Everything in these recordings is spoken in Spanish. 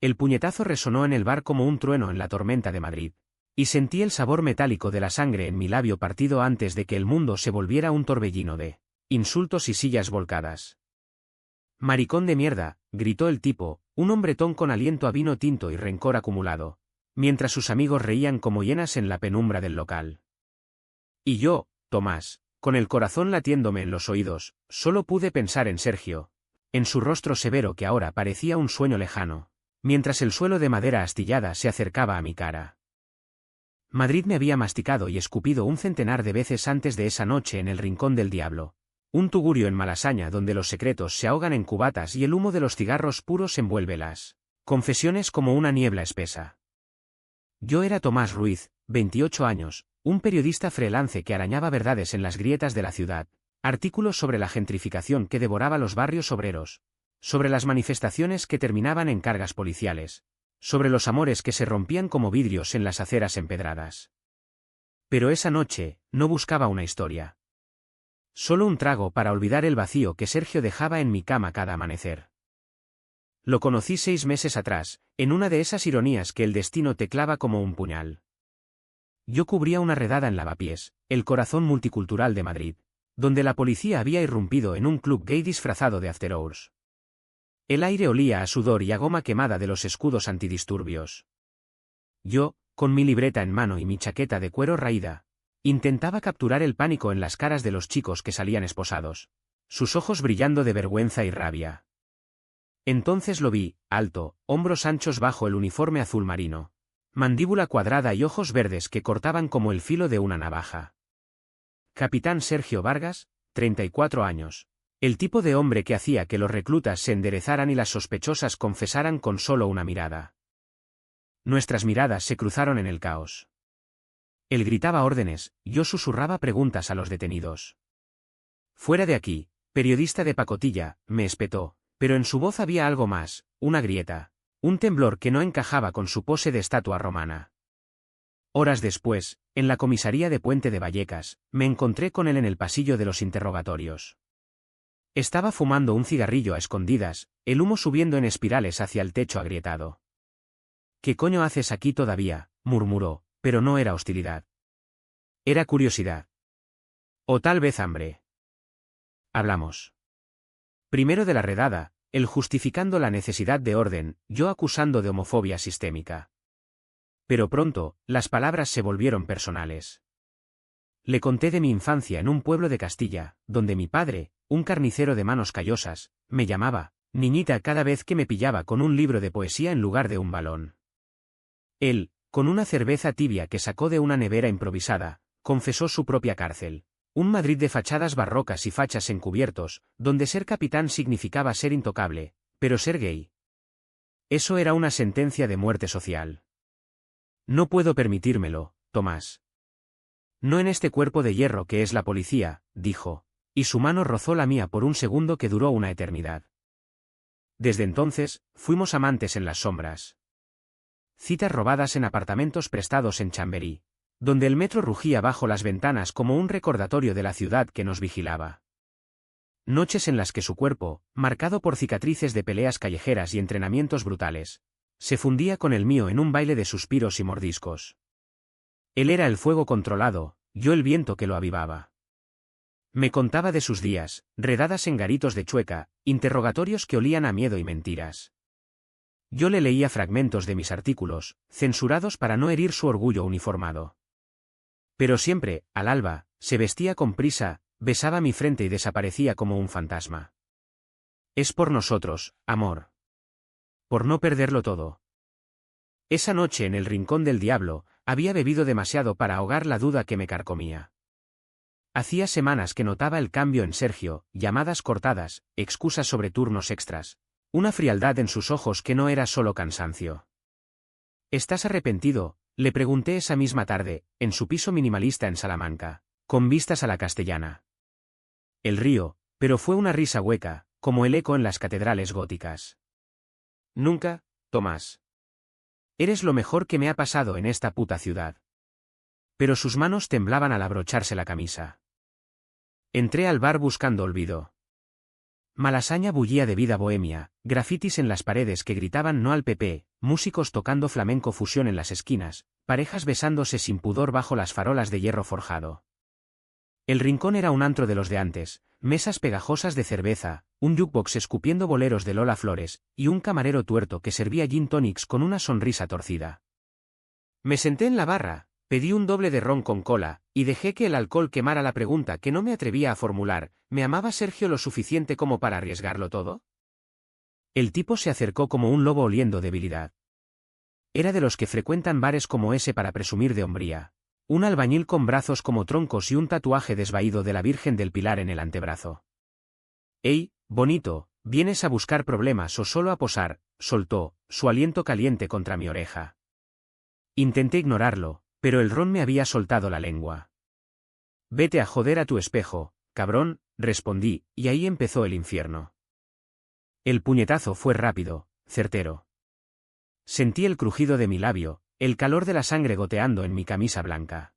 El puñetazo resonó en el bar como un trueno en la tormenta de Madrid. Y sentí el sabor metálico de la sangre en mi labio partido antes de que el mundo se volviera un torbellino de insultos y sillas volcadas. «Maricón de mierda», gritó el tipo, un hombretón con aliento a vino tinto y rencor acumulado, mientras sus amigos reían como hienas en la penumbra del local. Y yo, Tomás, con el corazón latiéndome en los oídos, solo pude pensar en Sergio, en su rostro severo que ahora parecía un sueño lejano, mientras el suelo de madera astillada se acercaba a mi cara. Madrid me había masticado y escupido un centenar de veces antes de esa noche en el Rincón del Diablo, un tugurio en Malasaña donde los secretos se ahogan en cubatas y el humo de los cigarros puros envuelve las confesiones como una niebla espesa. Yo era Tomás Ruiz, 28 años, un periodista freelance que arañaba verdades en las grietas de la ciudad, artículos sobre la gentrificación que devoraba los barrios obreros, sobre las manifestaciones que terminaban en cargas policiales, sobre los amores que se rompían como vidrios en las aceras empedradas. Pero esa noche, no buscaba una historia. Solo un trago para olvidar el vacío que Sergio dejaba en mi cama cada amanecer. Lo conocí 6 meses atrás, en una de esas ironías que el destino te clava como un puñal. Yo cubría una redada en Lavapiés, el corazón multicultural de Madrid, donde la policía había irrumpido en un club gay disfrazado de after hours. El aire olía a sudor y a goma quemada de los escudos antidisturbios. Yo, con mi libreta en mano y mi chaqueta de cuero raída, intentaba capturar el pánico en las caras de los chicos que salían esposados, sus ojos brillando de vergüenza y rabia. Entonces lo vi, alto, hombros anchos bajo el uniforme azul marino, mandíbula cuadrada y ojos verdes que cortaban como el filo de una navaja. Capitán Sergio Vargas, 34 años. El tipo de hombre que hacía que los reclutas se enderezaran y las sospechosas confesaran con solo una mirada. Nuestras miradas se cruzaron en el caos. Él gritaba órdenes, yo susurraba preguntas a los detenidos. «Fuera de aquí, periodista de pacotilla», me espetó, pero en su voz había algo más, una grieta, un temblor que no encajaba con su pose de estatua romana. Horas después, en la comisaría de Puente de Vallecas, me encontré con él en el pasillo de los interrogatorios. Estaba fumando un cigarrillo a escondidas, el humo subiendo en espirales hacia el techo agrietado. «¿Qué coño haces aquí todavía?», murmuró, pero no era hostilidad. Era curiosidad. O tal vez hambre. Hablamos. Primero de la redada, él justificando la necesidad de orden, yo acusando de homofobia sistémica. Pero pronto, las palabras se volvieron personales. Le conté de mi infancia en un pueblo de Castilla, donde mi padre, un carnicero de manos callosas, me llamaba niñita cada vez que me pillaba con un libro de poesía en lugar de un balón. Él, con una cerveza tibia que sacó de una nevera improvisada, confesó su propia cárcel. Un Madrid de fachadas barrocas y fachas encubiertos, donde ser capitán significaba ser intocable, pero ser gay. Eso era una sentencia de muerte social. No puedo permitírmelo, Tomás. No en este cuerpo de hierro que es la policía, dijo, y su mano rozó la mía por un segundo que duró una eternidad. Desde entonces, fuimos amantes en las sombras. Citas robadas en apartamentos prestados en Chamberí, donde el metro rugía bajo las ventanas como un recordatorio de la ciudad que nos vigilaba. Noches en las que su cuerpo, marcado por cicatrices de peleas callejeras y entrenamientos brutales, se fundía con el mío en un baile de suspiros y mordiscos. Él era el fuego controlado, yo el viento que lo avivaba. Me contaba de sus días, redadas en garitos de Chueca, interrogatorios que olían a miedo y mentiras. Yo le leía fragmentos de mis artículos, censurados para no herir su orgullo uniformado. Pero siempre, al alba, se vestía con prisa, besaba mi frente y desaparecía como un fantasma. Es por nosotros, amor. Por no perderlo todo. Esa noche en el Rincón del Diablo, había bebido demasiado para ahogar la duda que me carcomía. Hacía semanas que notaba el cambio en Sergio, llamadas cortadas, excusas sobre turnos extras, una frialdad en sus ojos que no era solo cansancio. ¿Estás arrepentido?, le pregunté esa misma tarde, en su piso minimalista en Salamanca, con vistas a la Castellana. El río, pero fue una risa hueca, como el eco en las catedrales góticas. Nunca, Tomás. Eres lo mejor que me ha pasado en esta puta ciudad. Pero sus manos temblaban al abrocharse la camisa. Entré al bar buscando olvido. Malasaña bullía de vida bohemia, grafitis en las paredes que gritaban no al PP, músicos tocando flamenco fusión en las esquinas, parejas besándose sin pudor bajo las farolas de hierro forjado. El rincón era un antro de los de antes, mesas pegajosas de cerveza, un jukebox escupiendo boleros de Lola Flores, y un camarero tuerto que servía gin tonics con una sonrisa torcida. Me senté en la barra, pedí un doble de ron con cola, y dejé que el alcohol quemara la pregunta que no me atrevía a formular: ¿me amaba Sergio lo suficiente como para arriesgarlo todo? El tipo se acercó como un lobo oliendo debilidad. Era de los que frecuentan bares como ese para presumir de hombría. Un albañil con brazos como troncos y un tatuaje desvaído de la Virgen del Pilar en el antebrazo. «Ey, bonito, ¿vienes a buscar problemas o solo a posar?», soltó, su aliento caliente contra mi oreja. Intenté ignorarlo, pero el ron me había soltado la lengua. «Vete a joder a tu espejo, cabrón», respondí, y ahí empezó el infierno. El puñetazo fue rápido, certero. Sentí el crujido de mi labio, el calor de la sangre goteando en mi camisa blanca.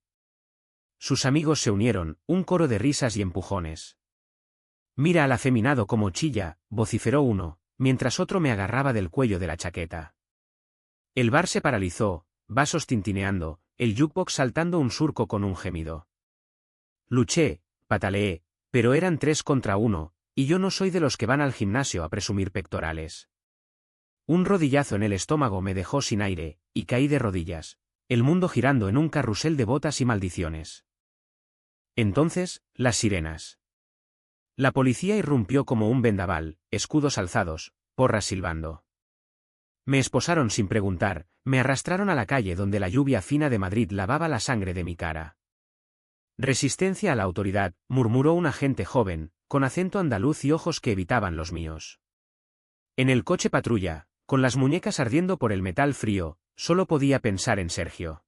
Sus amigos se unieron, un coro de risas y empujones. «Mira al afeminado como chilla», vociferó uno, mientras otro me agarraba del cuello de la chaqueta. El bar se paralizó, vasos tintineando, el jukebox saltando un surco con un gemido. Luché, pataleé, pero eran 3 contra 1, y yo no soy de los que van al gimnasio a presumir pectorales. Un rodillazo en el estómago me dejó sin aire, y caí de rodillas, el mundo girando en un carrusel de botas y maldiciones. Entonces, las sirenas. La policía irrumpió como un vendaval, escudos alzados, porras silbando. Me esposaron sin preguntar, me arrastraron a la calle donde la lluvia fina de Madrid lavaba la sangre de mi cara. «Resistencia a la autoridad», murmuró un agente joven, con acento andaluz y ojos que evitaban los míos. En el coche patrulla, con las muñecas ardiendo por el metal frío, solo podía pensar en Sergio.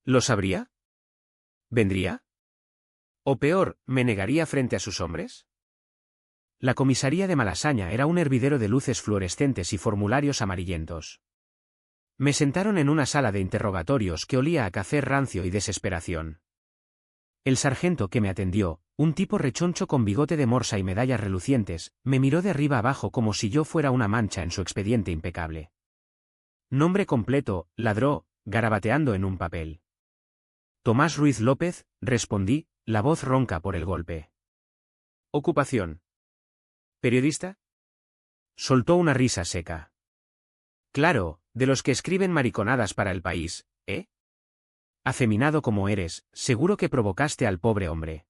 ¿Lo sabría? ¿Vendría? ¿O peor, me negaría frente a sus hombres? La comisaría de Malasaña era un hervidero de luces fluorescentes y formularios amarillentos. Me sentaron en una sala de interrogatorios que olía a café rancio y desesperación. El sargento que me atendió, un tipo rechoncho con bigote de morsa y medallas relucientes, me miró de arriba abajo como si yo fuera una mancha en su expediente impecable. «Nombre completo», ladró, garabateando en un papel. «Tomás Ruiz López», respondí, la voz ronca por el golpe. «¿Ocupación? ¿Periodista?», soltó una risa seca. «Claro, de los que escriben mariconadas para El País, ¿eh? Afeminado como eres, seguro que provocaste al pobre hombre».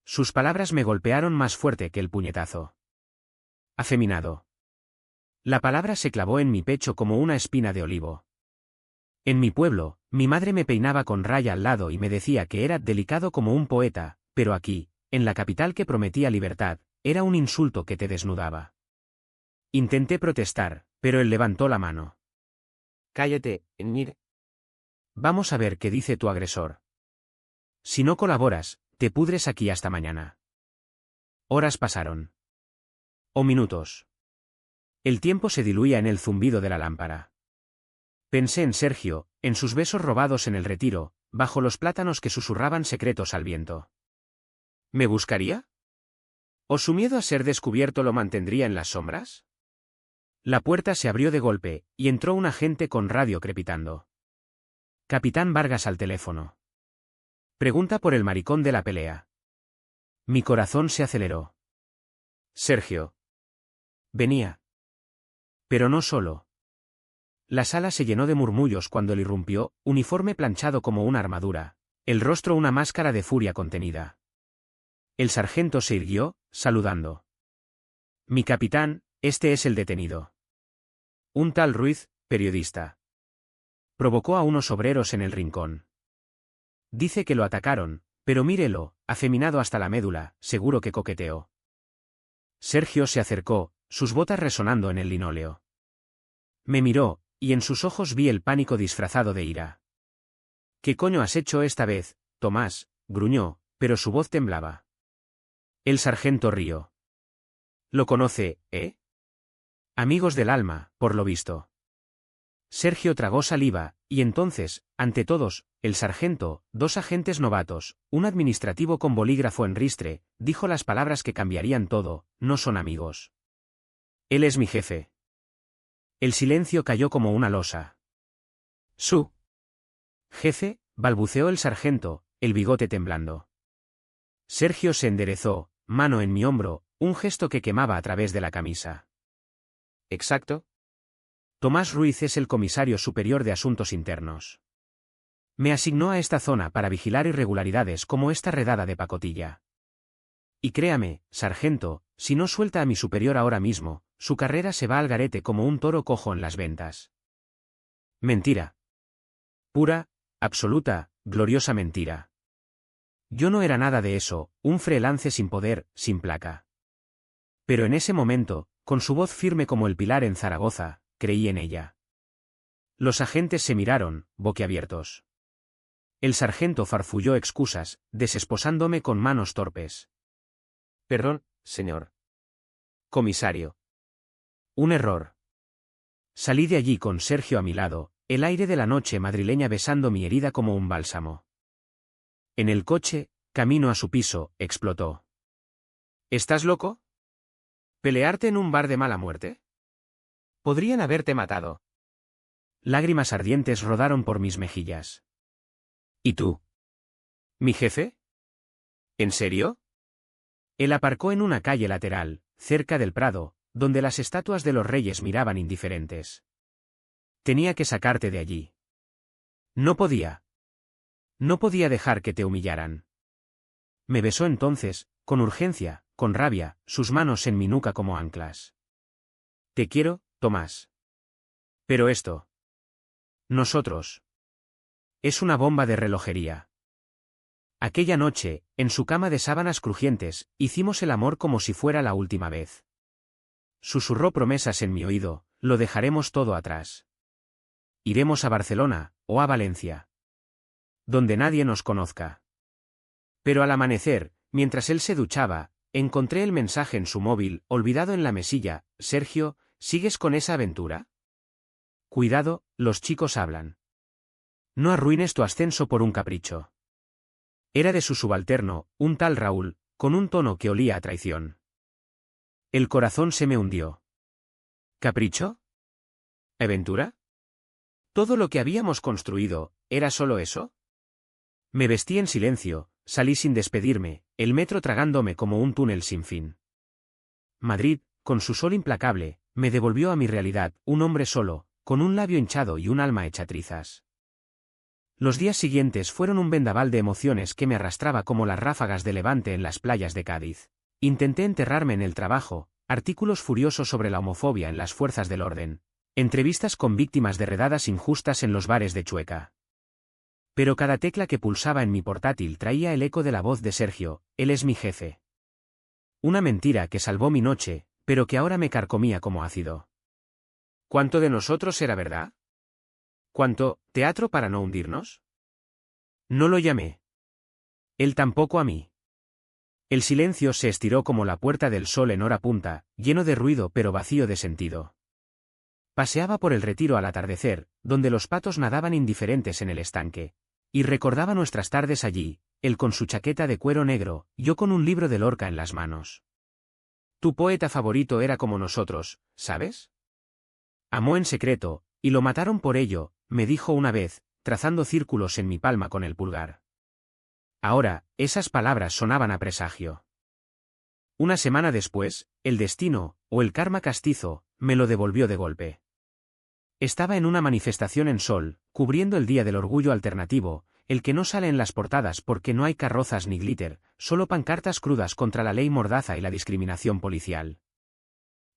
Sus palabras me golpearon más fuerte que el puñetazo. Afeminado. La palabra se clavó en mi pecho como una espina de olivo. En mi pueblo, mi madre me peinaba con raya al lado y me decía que era delicado como un poeta, pero aquí, en la capital que prometía libertad, era un insulto que te desnudaba. Intenté protestar, pero él levantó la mano. «Cállate, Nir. Vamos a ver qué dice tu agresor. Si no colaboras, te pudres aquí hasta mañana». Horas pasaron. O minutos. El tiempo se diluía en el zumbido de la lámpara. Pensé en Sergio, en sus besos robados en el retiro, bajo los plátanos que susurraban secretos al viento. ¿Me buscaría? ¿O su miedo a ser descubierto lo mantendría en las sombras? La puerta se abrió de golpe, y entró un agente con radio crepitando. «Capitán Vargas al teléfono. Pregunta por el maricón de la pelea». Mi corazón se aceleró. Sergio. Venía. Pero no solo. La sala se llenó de murmullos cuando él irrumpió, uniforme planchado como una armadura, el rostro una máscara de furia contenida. El sargento se irguió, saludando. «Mi capitán, este es el detenido. Un tal Ruiz, periodista». Provocó a unos obreros en el rincón. «Dice que lo atacaron, pero mírelo, afeminado hasta la médula, seguro que coqueteó». Sergio se acercó, sus botas resonando en el linóleo. Me miró, y en sus ojos vi el pánico disfrazado de ira. «¿Qué coño has hecho esta vez, Tomás?», gruñó, pero su voz temblaba. El sargento rió. «Lo conoce, ¿eh? Amigos del alma, por lo visto». Sergio tragó saliva, y entonces, ante todos, el sargento, 2 agentes novatos, un administrativo con bolígrafo en ristre, dijo las palabras que cambiarían todo: «No son amigos. Él es mi jefe». El silencio cayó como una losa. Su jefe, balbuceó el sargento, el bigote temblando. Sergio se enderezó, mano en mi hombro, un gesto que quemaba a través de la camisa. ¿Exacto? Tomás Ruiz es el comisario superior de Asuntos Internos. Me asignó a esta zona para vigilar irregularidades como esta redada de pacotilla. Y créame, sargento, si no suelta a mi superior ahora mismo, su carrera se va al garete como un toro cojo en las ventas. Mentira. Pura, absoluta, gloriosa mentira. Yo no era nada de eso, un freelance sin poder, sin placa. Pero en ese momento, con su voz firme como el pilar en Zaragoza, creí en ella. Los agentes se miraron, boquiabiertos. El sargento farfulló excusas, desesposándome con manos torpes. Perdón, señor comisario. Un error. Salí de allí con Sergio a mi lado, el aire de la noche madrileña besando mi herida como un bálsamo. En el coche, camino a su piso, explotó. ¿Estás loco? ¿Pelearte en un bar de mala muerte? Podrían haberte matado. Lágrimas ardientes rodaron por mis mejillas. ¿Y tú? ¿Mi jefe? ¿En serio? Él aparcó en una calle lateral, cerca del Prado, donde las estatuas de los reyes miraban indiferentes. Tenía que sacarte de allí. No podía. No podía dejar que te humillaran. Me besó entonces, con urgencia, con rabia, sus manos en mi nuca como anclas. Te quiero, Tomás. Pero esto. Nosotros. Es una bomba de relojería. Aquella noche, en su cama de sábanas crujientes, hicimos el amor como si fuera la última vez. Susurró promesas en mi oído, lo dejaremos todo atrás. Iremos a Barcelona, o a Valencia. Donde nadie nos conozca. Pero al amanecer, mientras él se duchaba, encontré el mensaje en su móvil, olvidado en la mesilla. Sergio, ¿sigues con esa aventura? Cuidado, los chicos hablan. No arruines tu ascenso por un capricho. Era de su subalterno, un tal Raúl, con un tono que olía a traición. El corazón se me hundió. ¿Capricho? ¿Aventura? ¿Todo lo que habíamos construido, era solo eso? Me vestí en silencio, salí sin despedirme, el metro tragándome como un túnel sin fin. Madrid, con su sol implacable, me devolvió a mi realidad, un hombre solo, con un labio hinchado y un alma hecha trizas. Los días siguientes fueron un vendaval de emociones que me arrastraba como las ráfagas de levante en las playas de Cádiz. Intenté enterrarme en el trabajo, artículos furiosos sobre la homofobia en las fuerzas del orden, entrevistas con víctimas de redadas injustas en los bares de Chueca. Pero cada tecla que pulsaba en mi portátil traía el eco de la voz de Sergio: él es mi jefe. Una mentira que salvó mi noche, pero que ahora me carcomía como ácido. ¿Cuánto de nosotros era verdad? ¿Cuánto teatro para no hundirnos? No lo llamé. Él tampoco a mí. El silencio se estiró como la puerta del sol en hora punta, lleno de ruido pero vacío de sentido. Paseaba por el Retiro al atardecer, donde los patos nadaban indiferentes en el estanque, y recordaba nuestras tardes allí, él con su chaqueta de cuero negro, yo con un libro de Lorca en las manos. Tu poeta favorito era como nosotros, ¿sabes? Amó en secreto, y lo mataron por ello, me dijo una vez, trazando círculos en mi palma con el pulgar. Ahora, esas palabras sonaban a presagio. Una semana después, el destino, o el karma castizo, me lo devolvió de golpe. Estaba en una manifestación en Sol, cubriendo el Día del Orgullo Alternativo, el que no sale en las portadas porque no hay carrozas ni glitter, solo pancartas crudas contra la ley mordaza y la discriminación policial.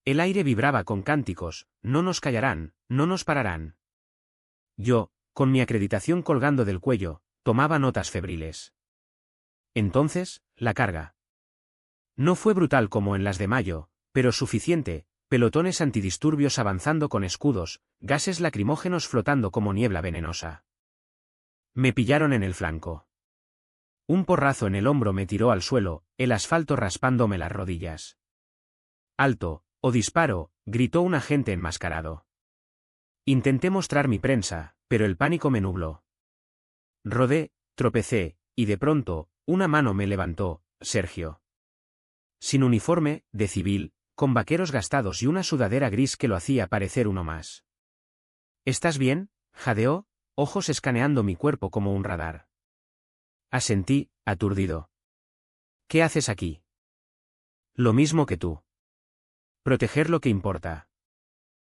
El aire vibraba con cánticos: no nos callarán, no nos pararán. Yo, con mi acreditación colgando del cuello, tomaba notas febriles. Entonces, la carga. No fue brutal como en las de mayo, pero suficiente: pelotones antidisturbios avanzando con escudos, gases lacrimógenos flotando como niebla venenosa. Me pillaron en el flanco. Un porrazo en el hombro me tiró al suelo, el asfalto raspándome las rodillas. ¡Alto, o disparo!, gritó un agente enmascarado. Intenté mostrar mi prensa, pero el pánico me nubló. Rodé, tropecé, y de pronto, una mano me levantó: Sergio. Sin uniforme, de civil, con vaqueros gastados y una sudadera gris que lo hacía parecer uno más. ¿Estás bien?, jadeó, ojos escaneando mi cuerpo como un radar. Asentí, aturdido. ¿Qué haces aquí? Lo mismo que tú. Proteger lo que importa.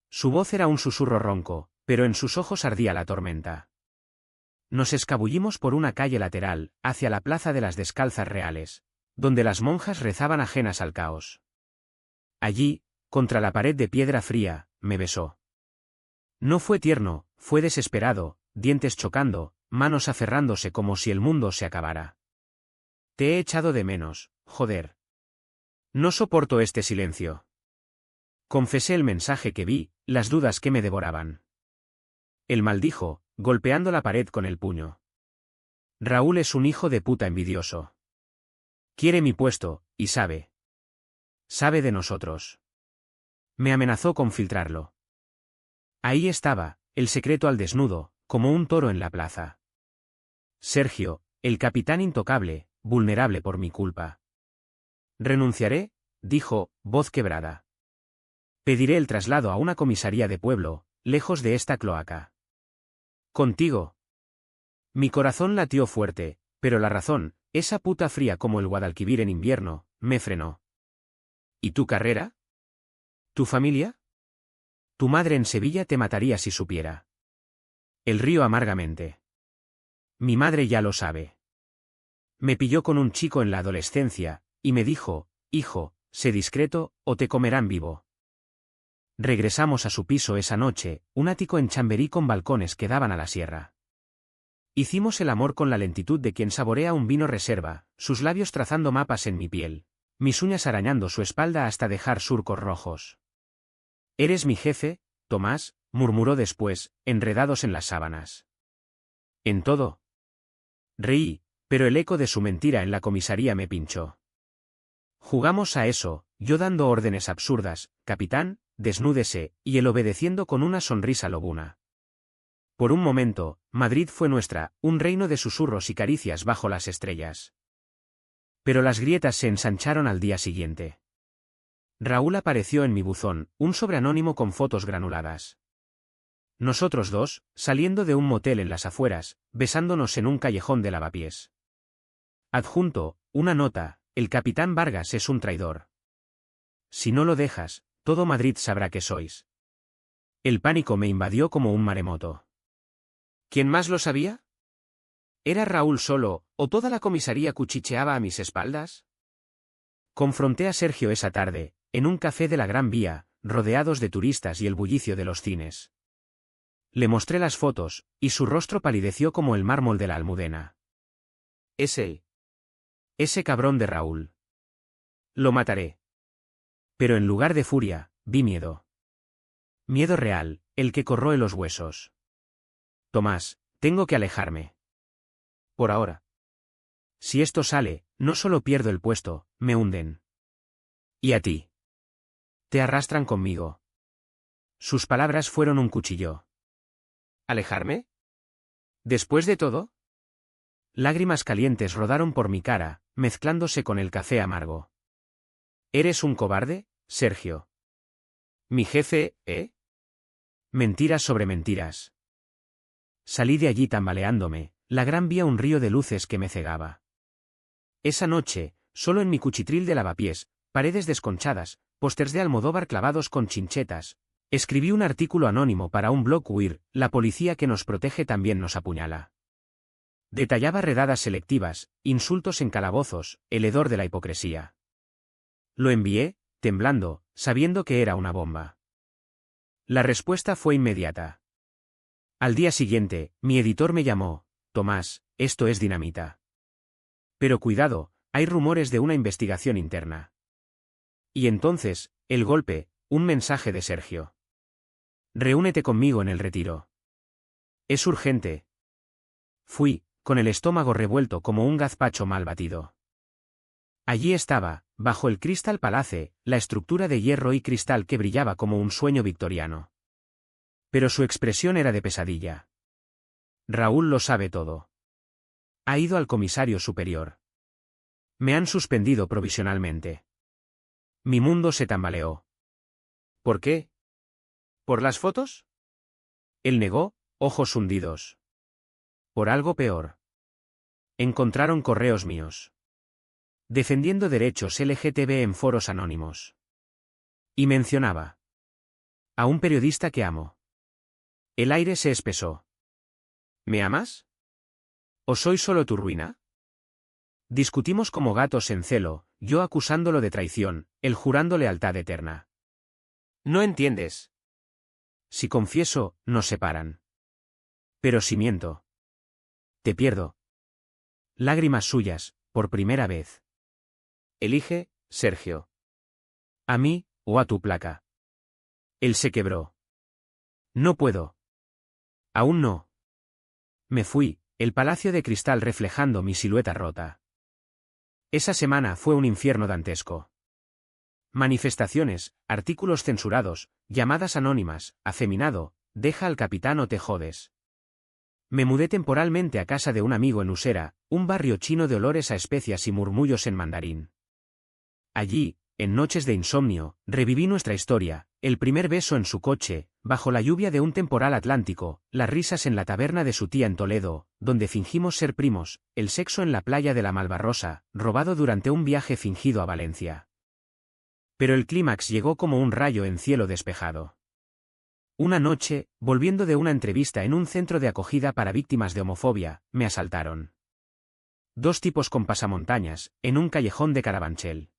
Su voz era un susurro ronco, pero en sus ojos ardía la tormenta. Nos escabullimos por una calle lateral, hacia la plaza de las Descalzas Reales, donde las monjas rezaban ajenas al caos. Allí, contra la pared de piedra fría, me besó. No fue tierno, fue desesperado, dientes chocando, manos aferrándose como si el mundo se acabara. Te he echado de menos, joder. No soporto este silencio. Confesé el mensaje que vi, las dudas que me devoraban. Él maldijo, golpeando la pared con el puño. Raúl es un hijo de puta envidioso. Quiere mi puesto, y sabe. Sabe de nosotros. Me amenazó con filtrarlo. Ahí estaba, el secreto al desnudo, como un toro en la plaza. Sergio, el capitán intocable, vulnerable por mi culpa. Renunciaré, dijo, voz quebrada. Pediré el traslado a una comisaría de pueblo, lejos de esta cloaca. Contigo. Mi corazón latió fuerte, pero la razón, esa puta fría como el Guadalquivir en invierno, me frenó. ¿Y tu carrera? ¿Tu familia? Tu madre en Sevilla te mataría si supiera. El río amargamente. Mi madre ya lo sabe. Me pilló con un chico en la adolescencia, y me dijo, hijo, sé discreto, o te comerán vivo. Regresamos a su piso esa noche, un ático en Chamberí con balcones que daban a la sierra. Hicimos el amor con la lentitud de quien saborea un vino reserva, sus labios trazando mapas en mi piel, mis uñas arañando su espalda hasta dejar surcos rojos. «Eres mi jefe, Tomás», murmuró después, enredados en las sábanas. «¿En todo?» Reí, pero el eco de su mentira en la comisaría me pinchó. Jugamos a eso, yo dando órdenes absurdas, capitán, desnúdese, y él obedeciendo con una sonrisa lobuna. Por un momento, Madrid fue nuestra, un reino de susurros y caricias bajo las estrellas. Pero las grietas se ensancharon al día siguiente. Raúl apareció en mi buzón, un sobre anónimo con fotos granuladas. Nosotros dos, saliendo de un motel en las afueras, besándonos en un callejón de lavapiés. Adjunto, una nota, el capitán Vargas es un traidor. Si no lo dejas, todo Madrid sabrá que sois. El pánico me invadió como un maremoto. ¿Quién más lo sabía? ¿Era Raúl solo, o toda la comisaría cuchicheaba a mis espaldas? Confronté a Sergio esa tarde, en un café de la Gran Vía, rodeados de turistas y el bullicio de los cines. Le mostré las fotos, y su rostro palideció como el mármol de la Almudena. Es él. Ese cabrón de Raúl. Lo mataré. Pero en lugar de furia, vi miedo. Miedo real, el que corroe los huesos. Tomás, tengo que alejarme. Por ahora. Si esto sale, no solo pierdo el puesto, me hunden. ¿Y a ti? Te arrastran conmigo. Sus palabras fueron un cuchillo. ¿Alejarme? ¿Después de todo? Lágrimas calientes rodaron por mi cara, mezclándose con el café amargo. ¿Eres un cobarde, Sergio? ¿Mi jefe, eh? Mentiras sobre mentiras. Salí de allí tambaleándome, la Gran Vía un río de luces que me cegaba. Esa noche, solo en mi cuchitril de lavapiés, paredes desconchadas, pósters de Almodóvar clavados con chinchetas, escribí un artículo anónimo para un blog Queer, la policía que nos protege también nos apuñala. Detallaba redadas selectivas, insultos en calabozos, el hedor de la hipocresía. Lo envié, temblando, sabiendo que era una bomba. La respuesta fue inmediata. Al día siguiente, mi editor me llamó, Tomás, esto es dinamita. Pero cuidado, hay rumores de una investigación interna. Y entonces, el golpe, un mensaje de Sergio. Reúnete conmigo en el Retiro. Es urgente. Fui, con el estómago revuelto como un gazpacho mal batido. Allí estaba, bajo el Crystal Palace, la estructura de hierro y cristal que brillaba como un sueño victoriano. Pero su expresión era de pesadilla. Raúl lo sabe todo. Ha ido al comisario superior. Me han suspendido provisionalmente. Mi mundo se tambaleó. ¿Por qué? ¿Por las fotos? Él negó, ojos hundidos. Por algo peor. Encontraron correos míos. Defendiendo derechos LGTB en foros anónimos. Y mencionaba a un periodista que amo. El aire se espesó. ¿Me amas? ¿O soy solo tu ruina? Discutimos como gatos en celo, yo acusándolo de traición, él jurando lealtad eterna. No entiendes. Si confieso, nos separan. Pero si miento, te pierdo. Lágrimas suyas, por primera vez. Elige, Sergio. A mí, o a tu placa. Él se quebró. No puedo. Aún no. Me fui, el palacio de cristal reflejando mi silueta rota. Esa semana fue un infierno dantesco. Manifestaciones, artículos censurados, llamadas anónimas, afeminado, deja al capitán o te jodes. Me mudé temporalmente a casa de un amigo en Usera, un barrio chino de olores a especias y murmullos en mandarín. Allí, en noches de insomnio, reviví nuestra historia, el primer beso en su coche, bajo la lluvia de un temporal atlántico, las risas en la taberna de su tía en Toledo, donde fingimos ser primos, el sexo en la playa de la Malvarrosa, robado durante un viaje fingido a Valencia. Pero el clímax llegó como un rayo en cielo despejado. Una noche, volviendo de una entrevista en un centro de acogida para víctimas de homofobia, me asaltaron. Dos tipos con pasamontañas, en un callejón de Carabanchel.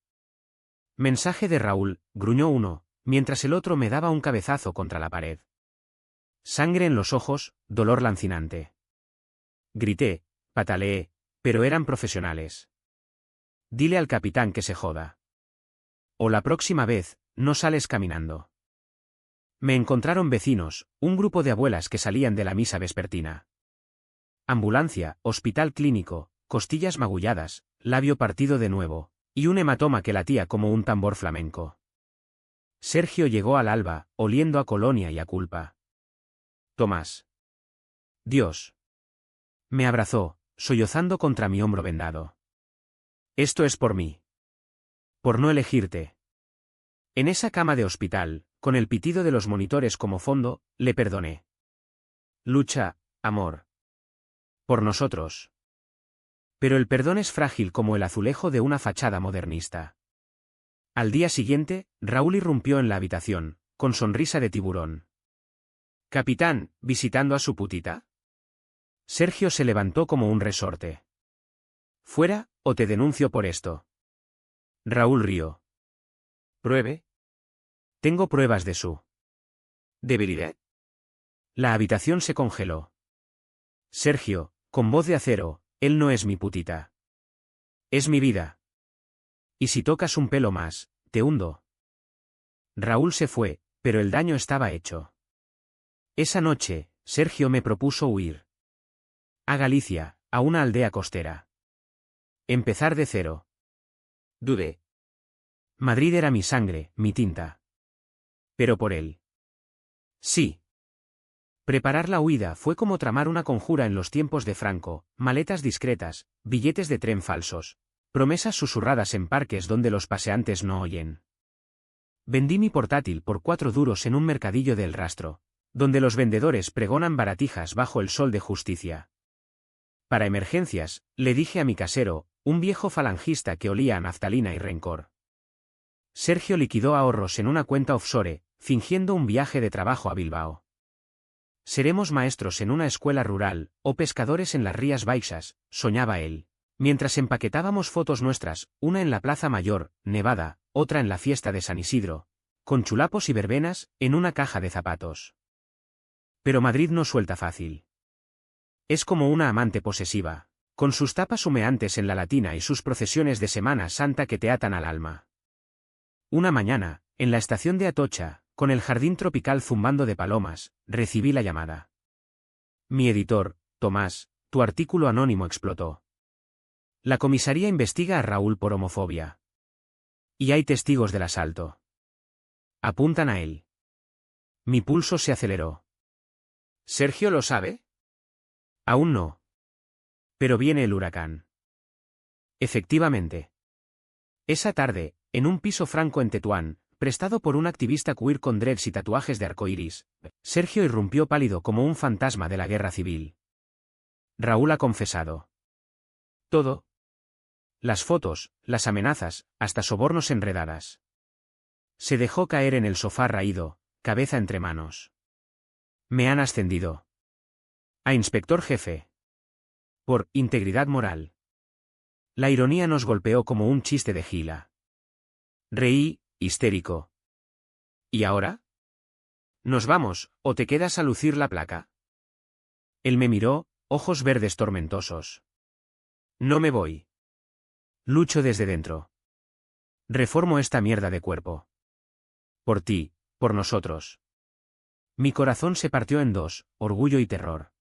Mensaje de Raúl, gruñó uno, mientras el otro me daba un cabezazo contra la pared. Sangre en los ojos, dolor lancinante. Grité, pataleé, pero eran profesionales. Dile al capitán que se joda. O la próxima vez, no sales caminando. Me encontraron vecinos, un grupo de abuelas que salían de la misa vespertina. Ambulancia, hospital clínico, costillas magulladas, labio partido de nuevo, y un hematoma que latía como un tambor flamenco. Sergio llegó al alba, oliendo a colonia y a culpa. Tomás. Dios. Me abrazó, sollozando contra mi hombro vendado. Esto es por mí. Por no elegirte. En esa cama de hospital, con el pitido de los monitores como fondo, le perdoné. Lucha, amor. Por nosotros. Pero el perdón es frágil como el azulejo de una fachada modernista. Al día siguiente, Raúl irrumpió en la habitación, con sonrisa de tiburón. Capitán, ¿visitando a su putita? Sergio se levantó como un resorte. Fuera, o te denuncio por esto. Raúl rió. Pruebe. Tengo pruebas de su debilidad. La habitación se congeló. Sergio, con voz de acero, él no es mi putita. Es mi vida. Y si tocas un pelo más, te hundo. Raúl se fue, pero el daño estaba hecho. Esa noche, Sergio me propuso huir. A Galicia, a una aldea costera. Empezar de cero. Dudé. Madrid era mi sangre, mi tinta. Pero por él. Sí. Preparar la huida fue como tramar una conjura en los tiempos de Franco, maletas discretas, billetes de tren falsos, promesas susurradas en parques donde los paseantes no oyen. Vendí mi portátil por 4 duros en un mercadillo del Rastro, donde los vendedores pregonan baratijas bajo el sol de justicia. Para emergencias, le dije a mi casero, un viejo falangista que olía a naftalina y rencor. Sergio liquidó ahorros en una cuenta offshore, fingiendo un viaje de trabajo a Bilbao. Seremos maestros en una escuela rural, o pescadores en las Rías Baixas, soñaba él, mientras empaquetábamos fotos nuestras, una en la Plaza Mayor, Nevada, otra en la fiesta de San Isidro, con chulapos y verbenas, en una caja de zapatos. Pero Madrid no suelta fácil. Es como una amante posesiva, con sus tapas humeantes en la latina y sus procesiones de Semana Santa que te atan al alma. Una mañana, en la estación de Atocha, con el jardín tropical zumbando de palomas, recibí la llamada. Mi editor, Tomás, tu artículo anónimo explotó. La comisaría investiga a Raúl por homofobia. Y hay testigos del asalto. Apuntan a él. Mi pulso se aceleró. ¿Sergio lo sabe? Aún no. Pero viene el huracán. Efectivamente. Esa tarde, En un piso franco en Tetuán, prestado por un activista queer con dreads y tatuajes de arcoíris, Sergio irrumpió pálido como un fantasma de la guerra civil. Raúl ha confesado todo. Las fotos, las amenazas, hasta sobornos enredadas. Se dejó caer en el sofá raído, cabeza entre manos. Me han ascendido a inspector jefe. Por integridad moral. La ironía nos golpeó como un chiste de gila. Reí, histérico. ¿Y ahora? ¿Nos vamos, o te quedas a lucir la placa? Él me miró, ojos verdes tormentosos. No me voy. Lucho desde dentro. Reformo esta mierda de cuerpo. Por ti, por nosotros. Mi corazón se partió en dos, orgullo y terror.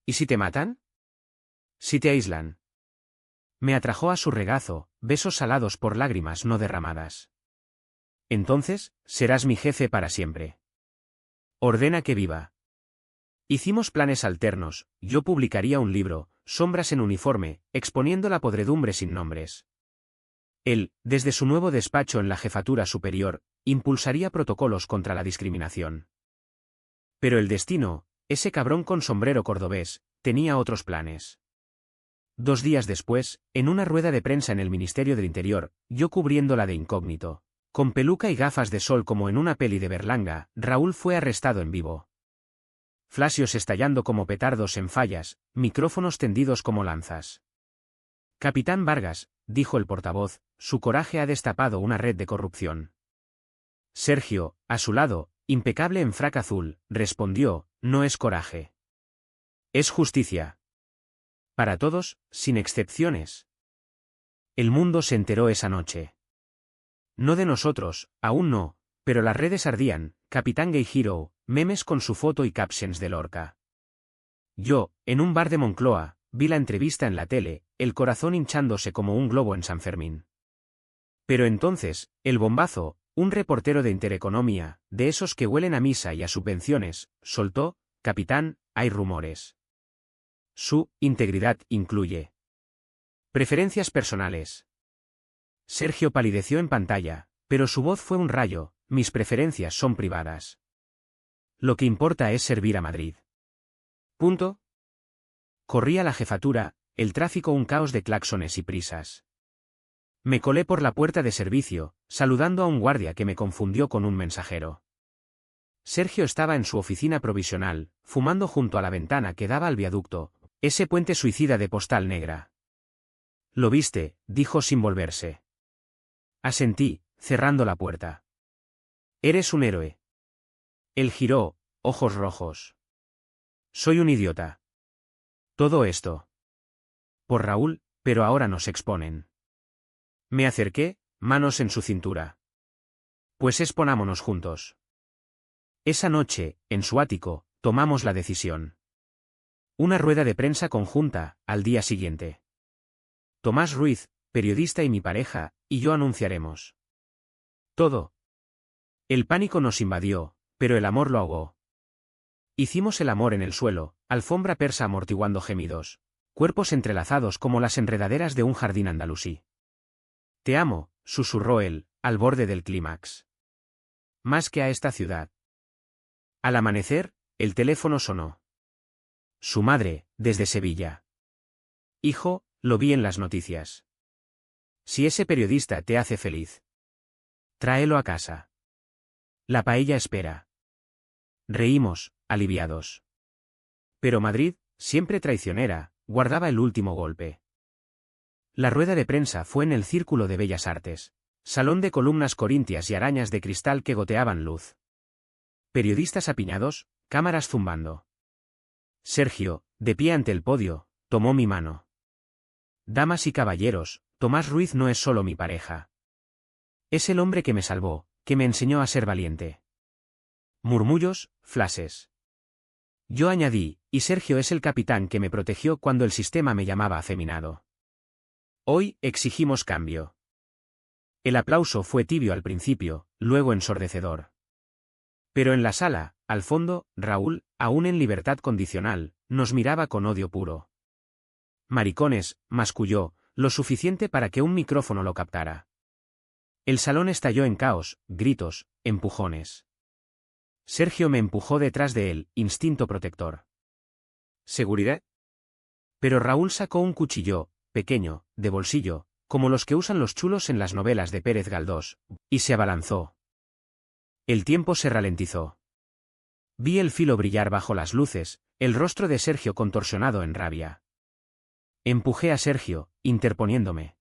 ¿Y si te matan? ¿Si te aíslan? Me atrajo a su regazo, besos salados por lágrimas no derramadas. Entonces, serás mi jefe para siempre. Ordena que viva. Hicimos planes alternos, yo publicaría un libro, Sombras en uniforme, exponiendo la podredumbre sin nombres. Él, desde su nuevo despacho en la jefatura superior, impulsaría protocolos contra la discriminación. Pero el destino, ese cabrón con sombrero cordobés, tenía otros planes. 2 días después, en una rueda de prensa en el Ministerio del Interior, yo cubriéndola de incógnito, con peluca y gafas de sol como en una peli de Berlanga, Raúl fue arrestado en vivo. Flashios estallando como petardos en fallas, micrófonos tendidos como lanzas. Capitán Vargas, dijo el portavoz, su coraje ha destapado una red de corrupción. Sergio, a su lado, impecable en frac azul, respondió, no es coraje. Es justicia. Para todos, sin excepciones. El mundo se enteró esa noche. No de nosotros, aún no, pero las redes ardían, Capitán Gay Hero, memes con su foto y captions de Lorca. Yo, en un bar de Moncloa, vi la entrevista en la tele, el corazón hinchándose como un globo en San Fermín. Pero entonces, el bombazo, un reportero de Intereconomía, de esos que huelen a misa y a subvenciones, soltó, capitán, hay rumores. Su integridad incluye preferencias personales. Sergio palideció en pantalla, pero su voz fue un rayo, mis preferencias son privadas. Lo que importa es servir a Madrid. Punto. Corrí a la jefatura, el tráfico un caos de claxones y prisas. Me colé por la puerta de servicio, saludando a un guardia que me confundió con un mensajero. Sergio estaba en su oficina provisional, fumando junto a la ventana que daba al viaducto, ese puente suicida de Postal Negra. Lo viste, dijo sin volverse. Asentí, cerrando la puerta. Eres un héroe. Él giró, ojos rojos. Soy un idiota. Todo esto. Por Raúl, pero ahora nos exponen. Me acerqué, manos en su cintura. Pues exponámonos juntos. Esa noche, en su ático, tomamos la decisión. Una rueda de prensa conjunta, al día siguiente. Tomás Ruiz, periodista y mi pareja, y yo anunciaremos todo. El pánico nos invadió, pero el amor lo ahogó. Hicimos el amor en el suelo, alfombra persa amortiguando gemidos, cuerpos entrelazados como las enredaderas de un jardín andalusí. Te amo, susurró él, al borde del clímax. Más que a esta ciudad. Al amanecer, el teléfono sonó. Su madre, desde Sevilla. Hijo, lo vi en las noticias. Si ese periodista te hace feliz, tráelo a casa. La paella espera. Reímos, aliviados. Pero Madrid, siempre traicionera, guardaba el último golpe. La rueda de prensa fue en el Círculo de Bellas Artes, salón de columnas corintias y arañas de cristal que goteaban luz. Periodistas apiñados, cámaras zumbando. Sergio, de pie ante el podio, tomó mi mano. Damas y caballeros, Tomás Ruiz no es solo mi pareja. Es el hombre que me salvó, que me enseñó a ser valiente. Murmullos, flashes. Yo añadí, y Sergio es el capitán que me protegió cuando el sistema me llamaba afeminado. Hoy, exigimos cambio. El aplauso fue tibio al principio, luego ensordecedor. Pero en la sala, al fondo, Raúl, aún en libertad condicional, nos miraba con odio puro. Maricones, masculló, lo suficiente para que un micrófono lo captara. El salón estalló en caos, gritos, empujones. Sergio me empujó detrás de él, instinto protector. ¿Seguridad? Pero Raúl sacó un cuchillo, pequeño, de bolsillo, como los que usan los chulos en las novelas de Pérez Galdós, y se abalanzó. El tiempo se ralentizó. Vi el filo brillar bajo las luces, el rostro de Sergio contorsionado en rabia. Empujé a Sergio, interponiéndome.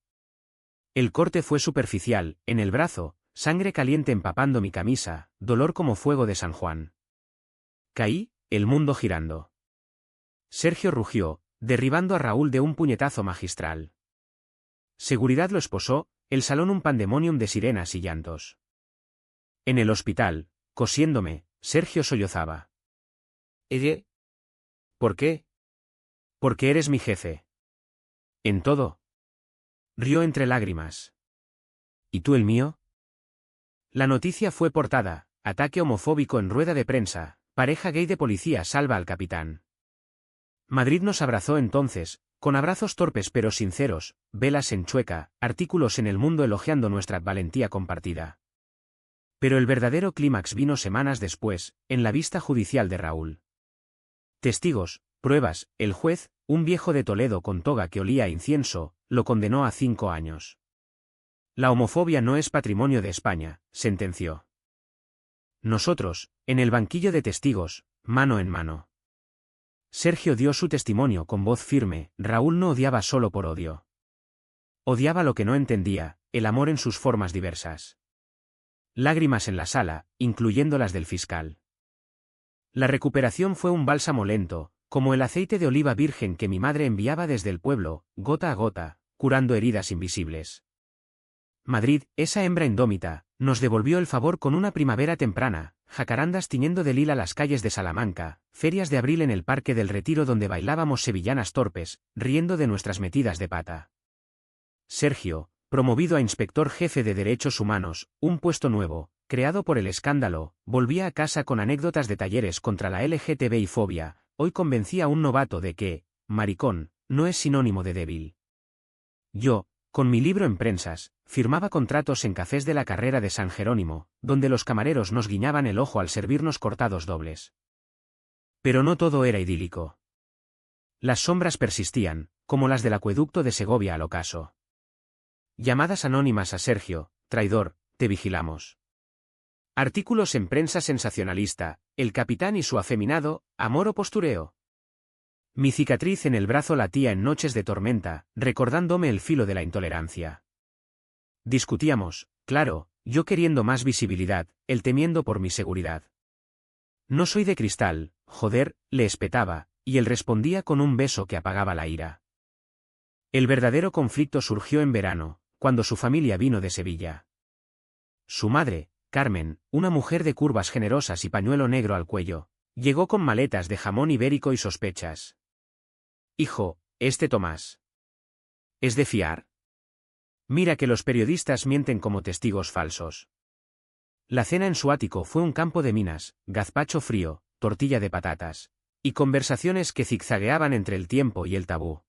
El corte fue superficial, en el brazo, sangre caliente empapando mi camisa, dolor como fuego de San Juan. Caí, el mundo girando. Sergio rugió, derribando a Raúl de un puñetazo magistral. Seguridad lo esposó, el salón un pandemonium de sirenas y llantos. En el hospital, cosiéndome, Sergio sollozaba. ¿Ella? ¿Por qué? Porque eres mi jefe. En todo. Rió entre lágrimas. ¿Y tú el mío? La noticia fue portada, ataque homofóbico en rueda de prensa, pareja gay de policía salva al capitán. Madrid nos abrazó entonces, con abrazos torpes pero sinceros, velas en Chueca, artículos en El Mundo elogiando nuestra valentía compartida. Pero el verdadero clímax vino semanas después, en la vista judicial de Raúl. Testigos, pruebas, el juez, un viejo de Toledo con toga que olía a incienso, lo condenó a 5 años. La homofobia no es patrimonio de España, sentenció. Nosotros, en el banquillo de testigos, mano en mano. Sergio dio su testimonio con voz firme, Raúl no odiaba solo por odio. Odiaba lo que no entendía, el amor en sus formas diversas. Lágrimas en la sala, incluyendo las del fiscal. La recuperación fue un bálsamo lento, como el aceite de oliva virgen que mi madre enviaba desde el pueblo, gota a gota, curando heridas invisibles. Madrid, esa hembra indómita, nos devolvió el favor con una primavera temprana, jacarandas tiñendo de lila las calles de Salamanca, ferias de abril en el Parque del Retiro donde bailábamos sevillanas torpes, riendo de nuestras metidas de pata. Sergio, promovido a inspector jefe de Derechos Humanos, un puesto nuevo, creado por el escándalo, volvía a casa con anécdotas de talleres contra la LGTBI-fobia, hoy convencía a un novato de que, maricón, no es sinónimo de débil. Yo, con mi libro en prensas, firmaba contratos en cafés de la Carrera de San Jerónimo, donde los camareros nos guiñaban el ojo al servirnos cortados dobles. Pero no todo era idílico. Las sombras persistían, como las del acueducto de Segovia al ocaso. Llamadas anónimas a Sergio, traidor, te vigilamos. Artículos en prensa sensacionalista, el capitán y su afeminado, amor o postureo. Mi cicatriz en el brazo latía en noches de tormenta, recordándome el filo de la intolerancia. Discutíamos, claro, yo queriendo más visibilidad, él temiendo por mi seguridad. No soy de cristal, joder, le espetaba, y él respondía con un beso que apagaba la ira. El verdadero conflicto surgió en verano, cuando su familia vino de Sevilla. Su madre, Carmen, una mujer de curvas generosas y pañuelo negro al cuello, llegó con maletas de jamón ibérico y sospechas. Hijo, Tomás. ¿Es de fiar? Mira que los periodistas mienten como testigos falsos. La cena en su ático fue un campo de minas, gazpacho frío, tortilla de patatas, y conversaciones que zigzagueaban entre el tiempo y el tabú.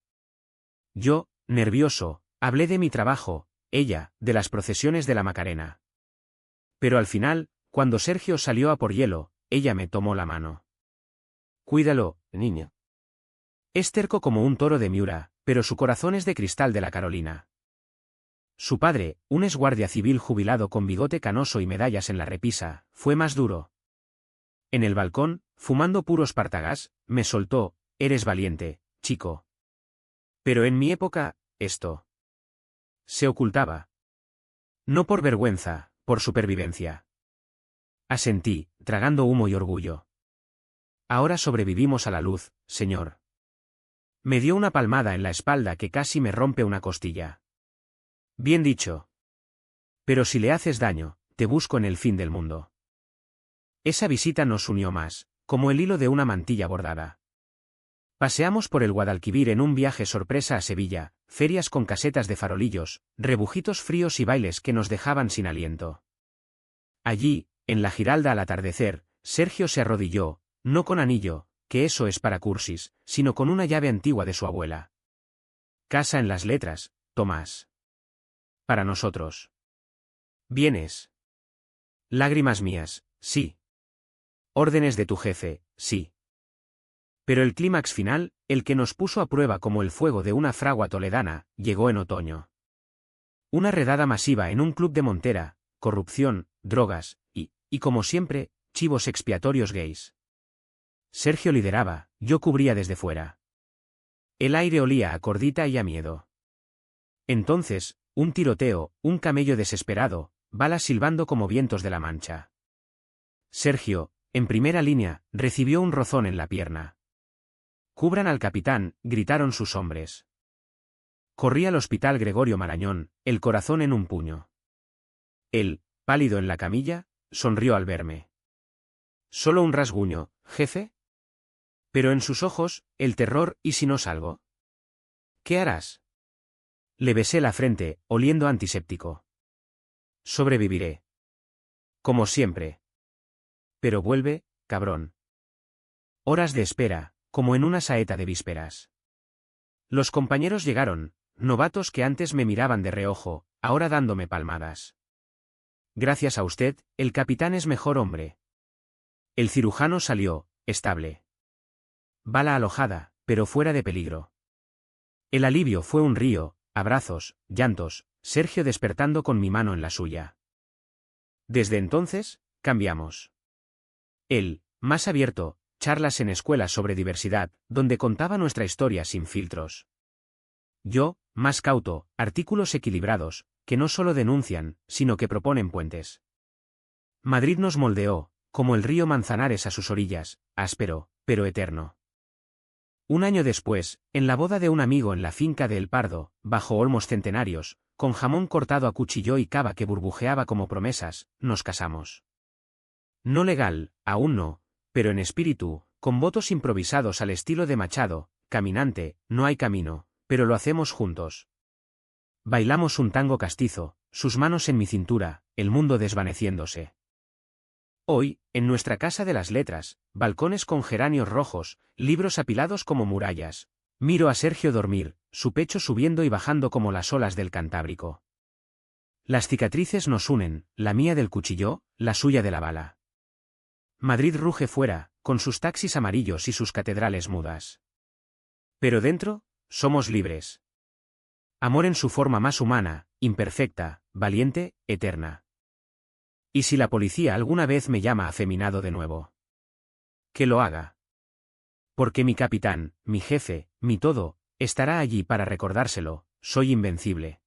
Yo, nervioso, hablé de mi trabajo, ella, de las procesiones de la Macarena. Pero al final, cuando Sergio salió a por hielo, ella me tomó la mano. Cuídalo, niño. Es terco como un toro de Miura, pero su corazón es de cristal de la Carolina. Su padre, un exguardia civil jubilado con bigote canoso y medallas en la repisa, fue más duro. En el balcón, fumando puros partagás, me soltó, eres valiente, chico. Pero en mi época, esto se ocultaba. No por vergüenza, por supervivencia. Asentí, tragando humo y orgullo. Ahora sobrevivimos a la luz, señor. Me dio una palmada en la espalda que casi me rompe una costilla. Bien dicho. Pero si le haces daño, te busco en el fin del mundo. Esa visita nos unió más, como el hilo de una mantilla bordada. Paseamos por el Guadalquivir en un viaje sorpresa a Sevilla, ferias con casetas de farolillos, rebujitos fríos y bailes que nos dejaban sin aliento. Allí, en la Giralda al atardecer, Sergio se arrodilló, no con anillo, que eso es para cursis, sino con una llave antigua de su abuela. Casa en las letras, Tomás. Para nosotros. Vienes. Lágrimas mías, sí. Órdenes de tu jefe, sí. Pero el clímax final, el que nos puso a prueba como el fuego de una fragua toledana, llegó en otoño. Una redada masiva en un club de Montera, corrupción, drogas, y como siempre, chivos expiatorios gays. Sergio lideraba, yo cubría desde fuera. El aire olía a cordita y a miedo. Entonces, un tiroteo, un camello desesperado, balas silbando como vientos de la Mancha. Sergio, en primera línea, recibió un rozón en la pierna. Cubran al capitán, gritaron sus hombres. Corrí al hospital Gregorio Marañón, el corazón en un puño. Él, pálido en la camilla, sonrió al verme. Solo un rasguño, jefe. Pero en sus ojos, el terror, ¿y si no salgo? ¿Qué harás? Le besé la frente, oliendo antiséptico. Sobreviviré. Como siempre. Pero vuelve, cabrón. Horas de espera, como en una saeta de vísperas. Los compañeros llegaron, novatos que antes me miraban de reojo, ahora dándome palmadas. Gracias a usted, el capitán es mejor hombre. El cirujano salió, estable. Bala alojada, pero fuera de peligro. El alivio fue un río, abrazos, llantos, Sergio despertando con mi mano en la suya. Desde entonces, cambiamos. Él, más abierto, charlas en escuelas sobre diversidad, donde contaba nuestra historia sin filtros. Yo, más cauto, artículos equilibrados, que no solo denuncian, sino que proponen puentes. Madrid nos moldeó, como el río Manzanares a sus orillas, áspero, pero eterno. Un año después, en la boda de un amigo en la finca de El Pardo, bajo olmos centenarios, con jamón cortado a cuchillo y cava que burbujeaba como promesas, nos casamos. No legal, aún no, pero en espíritu, con votos improvisados al estilo de Machado, caminante, no hay camino, pero lo hacemos juntos. Bailamos un tango castizo, sus manos en mi cintura, el mundo desvaneciéndose. Hoy, en nuestra casa de las letras, balcones con geranios rojos, libros apilados como murallas. Miro a Sergio dormir, su pecho subiendo y bajando como las olas del Cantábrico. Las cicatrices nos unen, la mía del cuchillo, la suya de la bala. Madrid ruge fuera, con sus taxis amarillos y sus catedrales mudas. Pero dentro, somos libres. Amor en su forma más humana, imperfecta, valiente, eterna. ¿Y si la policía alguna vez me llama afeminado de nuevo? Que lo haga. Porque mi capitán, mi jefe, mi todo, estará allí para recordárselo, soy invencible.